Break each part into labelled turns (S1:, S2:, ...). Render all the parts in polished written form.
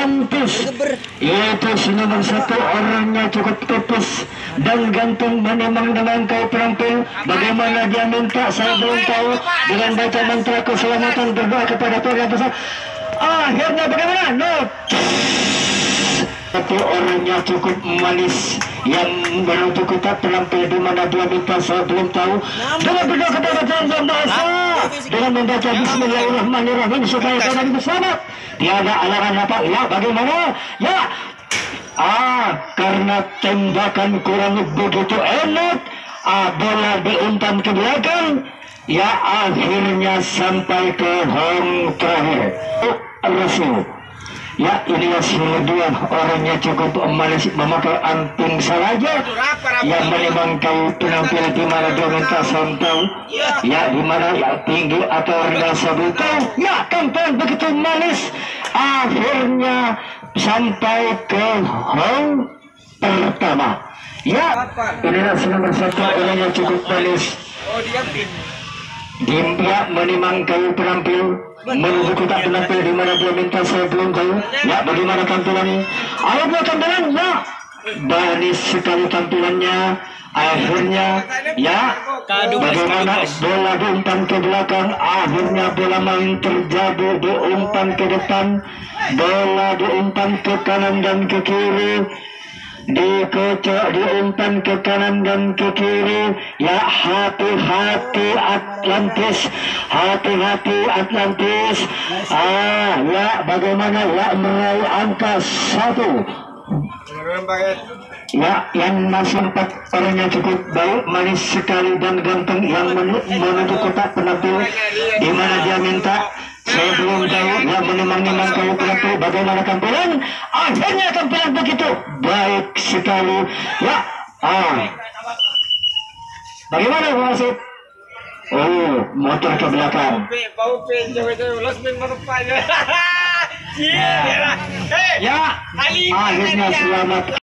S1: atlantis. Yaitu si nomor 1 orangnya cukup tipis dan gantung menimang dengan kau terampil. Bagaimana dia minta saya belum tahu. Dengan baca mantra keselamatan berdoa kepada Tuhan besar. Akhirnya bagaimana? No. Satu orangnya cukup manis yang menuju kota terampil di mana dia minta saya belum tahu. Dengan berdoa kepada Tuhan Yang Maha Esa, dengan membaca Bismillahirrahmanirrahim supaya kalian bersama. Tiada alarm apa? Ya bagaimana? Ya. Karena tembakan kurang begitu enak, bola diumpan ke belakang. Ya akhirnya sampai ke home terakhir. Rasul. Ya inilah si dua orangnya cukup manis memakai anting saja yang memang kau penampil di mana dia minta tahu ya di mana yang tinggi atau rendah sebutan ya tampil begitu manis akhirnya sampai ke home pertama. Ya inilah si nomor 1 orangnya cukup manis. Dia menimang kau penampil menuju kota penampil di mana dia minta saya belum tahu. Ya bagaimana tampilannya? Ayo tampilan ya manis sekali tampilannya. Akhirnya ya bagaimana bola diumpan ke belakang. Akhirnya bola main terjadi diumpan ke depan. Bola diumpan ke kanan dan ke kiri. Dikocok diumpan ke kanan dan ke kiri. Ya hati-hati Atlantis, hati-hati Atlantis. Ya bagaimana ya meraih angka 1. Ya yang masih 4 orangnya cukup baik, manis sekali dan ganteng yang menuju kota penampil di mana dia minta saya belum tahu yang menimang-nimang kau penampil bagaimana tampilan. Akhirnya tampilan begitu baik sekali. Ya bagaimana wasit? Motor ke belakang. Ya akhirnya selamat.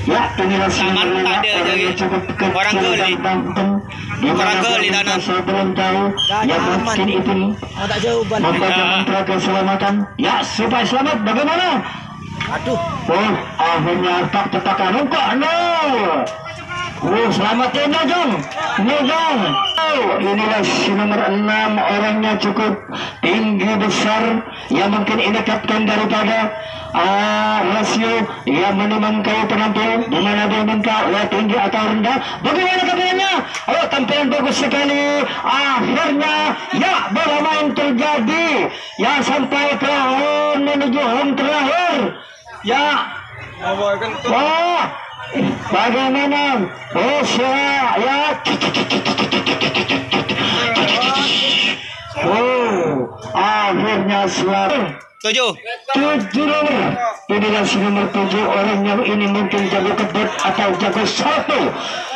S1: Ya inilah orangnya cukup kecil dan ganteng. Orang saya belum tahu ya mungkin itu membaca mantra keselamatan ya supaya selamat. Bagaimana? Akhirnya tak tepakan kok. No. Selamat ya Jong. Inilah si nomor 6 orangnya cukup tinggi besar yang mungkin ini kapten daripada rasio yang menimang kau penampil di mana dia minta ya tinggi atau rendah. Bagaimana tampilannya? Tampilan bagus sekali. Akhirnya ya bola main terjadi ya sampai ke menuju home terakhir. Ya bagaimana? Ya akhirnya selamat 7 nomor. Inilah si nomor 7 orang yang ini mungkin jago kebet atau jago salto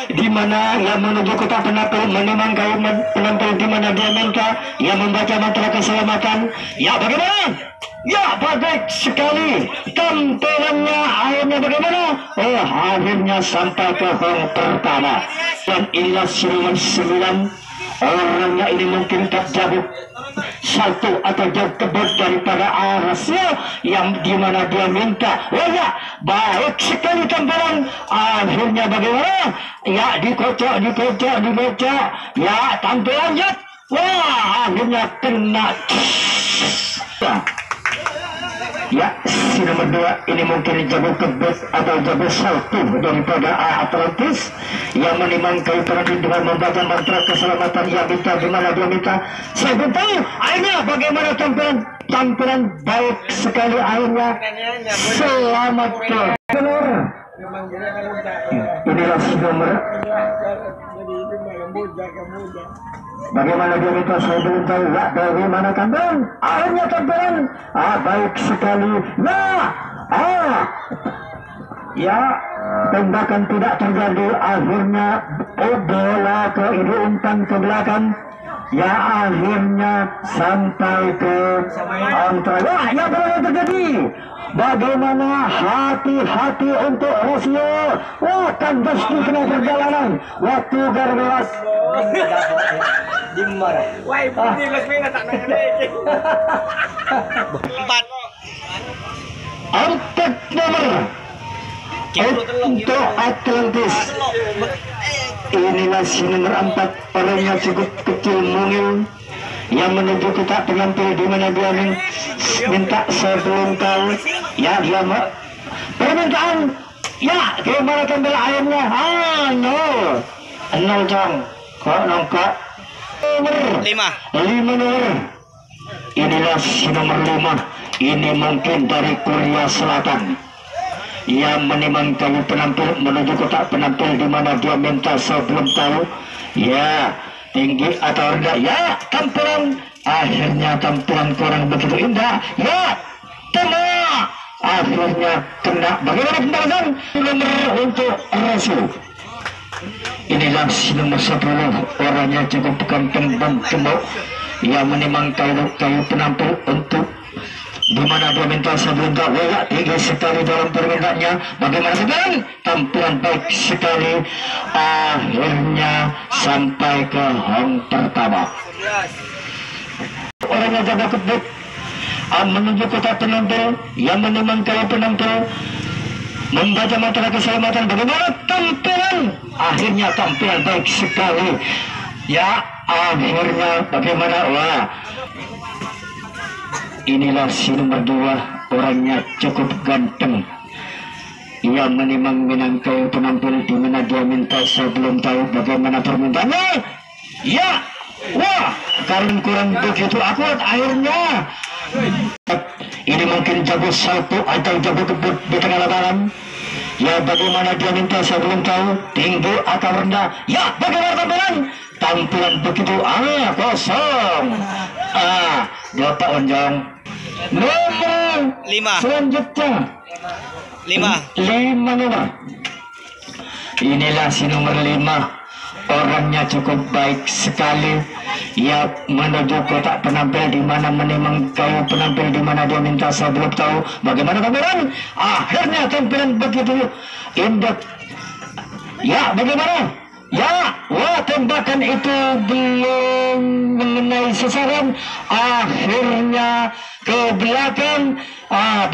S1: di mana yang menuju kota penampil menimang kau penampil di mana dia minta yang membaca mantra keselamatan. Ya bagaimana? Ya baik sekali tampilannya. Akhirnya bagaimana? Akhirnya sampai ke home pertama. Dan inilah si nomor 9 orangnya ini mungkin tak jago satu atau jauh kebut daripada rasio yang dimana dia minta. Ya baik sekali tampilan. Akhirnya bagaimana? Ya dikocok. Ya tampilannya. Akhirnya kena. Ya si nomor 2 ini mungkin jago kebut atau jago salto daripada Atlantis yang menimang kau terakhir dengan membaca mantra keselamatan yang minta di mana dia minta. Saya belum tahu. Akhirnya bagaimana tampilan baik sekali. Akhirnya selamat ke benar. Inilah si nomor. Bagaimana dia minta saya belum tahu. Ya bagaimana tampilan? Akhirnya tampilan baik sekali. Ya tembakan tidak terjadi. Akhirnya bola ke ini umpan ke belakang. Ya akhirnya sampai ke antara. Ya bola terjadi. Bagaimana hati-hati untuk rasio. Kandas di tengah perjalanan. Waktu garbelas. 4 nomor untuk Atlantis. Inilah si nomor 4, orangnya cukup kecil mungil yang menuju kita penampil di mana dia minta sebelum tahu ya dia permintaan ya gimana tampil airnya nol jam kok nongkok nomor 5 nomor. Inilah si nomor 5, ini mungkin dari Korea Selatan yang menimang kayu penampil menuju kotak penampil di mana dia minta sebelum tahu ya tinggi atau rendah ya tampilan. Akhirnya tampilan kurang begitu indah ya kena, akhirnya kena. Bagaimana pembalasan nomor untuk Rasul? Inilah si nomor 10, orangnya cukup ganteng dan gemuk yang menimang kayu penampil untuk di mana dia minta sebelum tahu ya tinggi sekali dalam permintaannya. Bagaimana dengan tampilan baik sekali, akhirnya sampai ke hang pertama. Orangnya jaga kebut menuju kota penampil yang menimang kayu penampil membaca mantra keselamatan. Bagaimana tampilan? Akhirnya tampilan baik sekali ya, akhirnya bagaimana? Wah, inilah si nomor 2, orangnya cukup ganteng yang menimang minang kayu penampil di mana dia minta sebelum tahu bagaimana permintaannya ya. Wah, karena kurang begitu akurat akhirnya. Ini mungkin jago satu atau jago kebut di tengah lapangan ya. Bagaimana dia minta sebelum tahu tinggi atau rendah ya. Bagaimana tampilan begitu kosong Bapak Onjong. Nomor 5 selanjutnya 5 nomor. Inilah si nomor 5, orangnya cukup baik sekali ya menuju kotak penampil di mana menimang kayu penampil di mana dia minta sebelum tahu bagaimana tampilan. Akhirnya tampilan begitu indah ya. Bagaimana ya? Wah, tembakan itu belum mengenai sasaran, akhirnya ke belakang.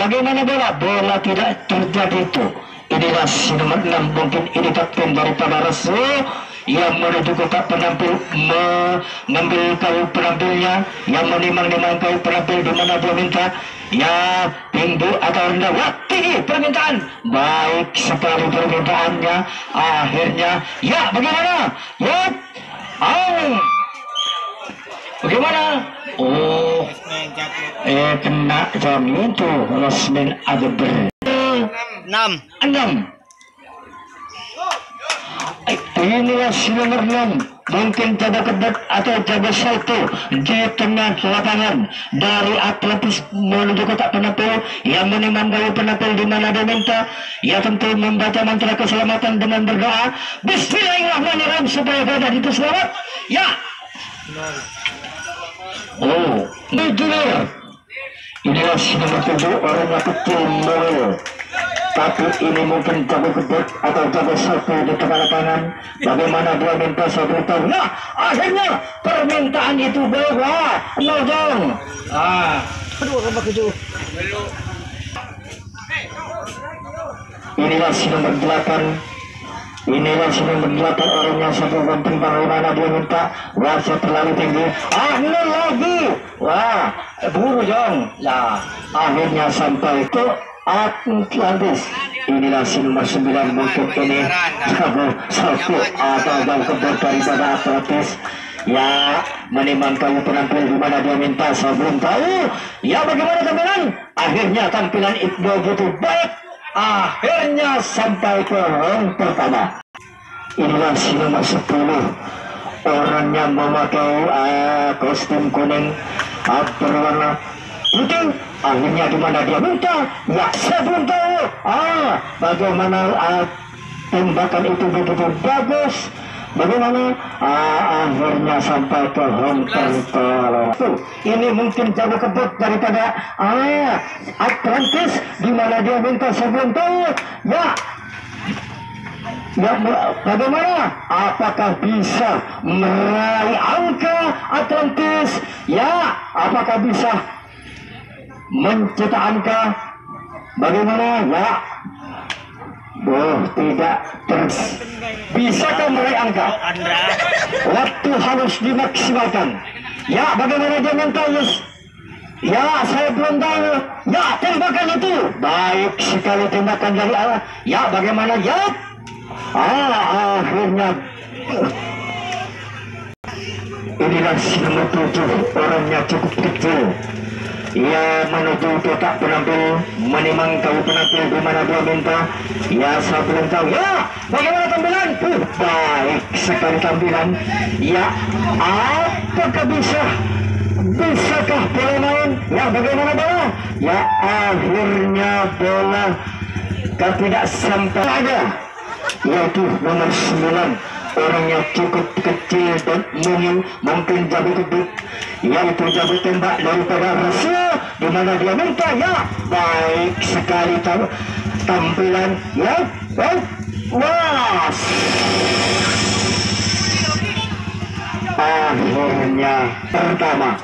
S1: Bagaimana bola tidak terjadi itu. Inilah si nomor 6, mungkin ini kapten daripada Rasul yang menuju kotak penampil mengambil kayu penampilnya yang menimang kayu penampil di mana dia minta ya tinggi atau rendah. Wah, tinggi permintaan, baik sekali permintaannya. Akhirnya ya bagaimana ya bagaimana kena jam itu Rosmin ada 6. Inilah si nomor 6, mungkin jaga kedap atau jaga satu di tengah lapangan dari Atlantis menuju kotak penampil yang menimang kayu penampil di mana dia minta ya tentu membaca mantra keselamatan dengan berdoa Bismillahirrahmanirrahim supaya badan itu selamat ya. Inilah si nomor 7, orangnya kecil mungil tapi ini mungkin jago kedut atau jago satu di tengah lapangan. Bagaimana dia minta sebelum tahu nah akhirnya permintaan itu bahwa nojong inilah si nomor 8. Inilah si nomor 8, orangnya satu ganteng bagaimana dia minta wajah terlalu tinggi nol lagi. Wah, buru jong ya. Akhirnya sampai ke Atlantis. Inilah si nomor 9, mungkin ini jago satu atau jago kedua daripada Atlantis ya menimang kayu penampil di mana dia minta sebelum tahu ya bagaimana tampilan. Akhirnya tampilan itu begitu baik, akhirnya sampai ke round pertama. Inilah si nomor 10, orangnya memakai kostum kuning berwarna putih. Akhirnya di mana dia minta ya sebelum tahu bagaimana tembakan itu begitu bagus. Bagaimana akhirnya sampai ke home pertama. Ini mungkin jago kebut daripada Atlantis di mana dia minta sebelum tahu ya. Ya, bagaimana? Apakah bisa meraih angka Atlantis? Ya, apakah bisa mencetak angka Bagaimana? Ya. Tidak terus. Bisakah meraih angka? Waktu harus dimaksimalkan. Ya, bagaimana dia mental? Yes. Ya, saya belum tahu. Ya, tembakan itu. Baik sekali tembakan dari Allah. Ya, bagaimana? Ya. Akhirnya. Inilah si nomor 7. Orangnya cukup kecil. Ia menuju kotak penampil, menimang tahu penampil di mana dia minta. Ya, saya belum tahu. Ya, bagaimana tampilan? Baik sekali tampilan. Ya, apakah bisakah bola main? Ya, bagaimana bola? Ya, akhirnya bola tidak sampai ada. Yaitu nomor 9. Orangnya cukup kecil dan mungkin jago gedut, yaitu jago tembak daripada Rasul, di mana dia minta. Ya, baik sekali tampilan. Ya, wah, akhirnya pertama.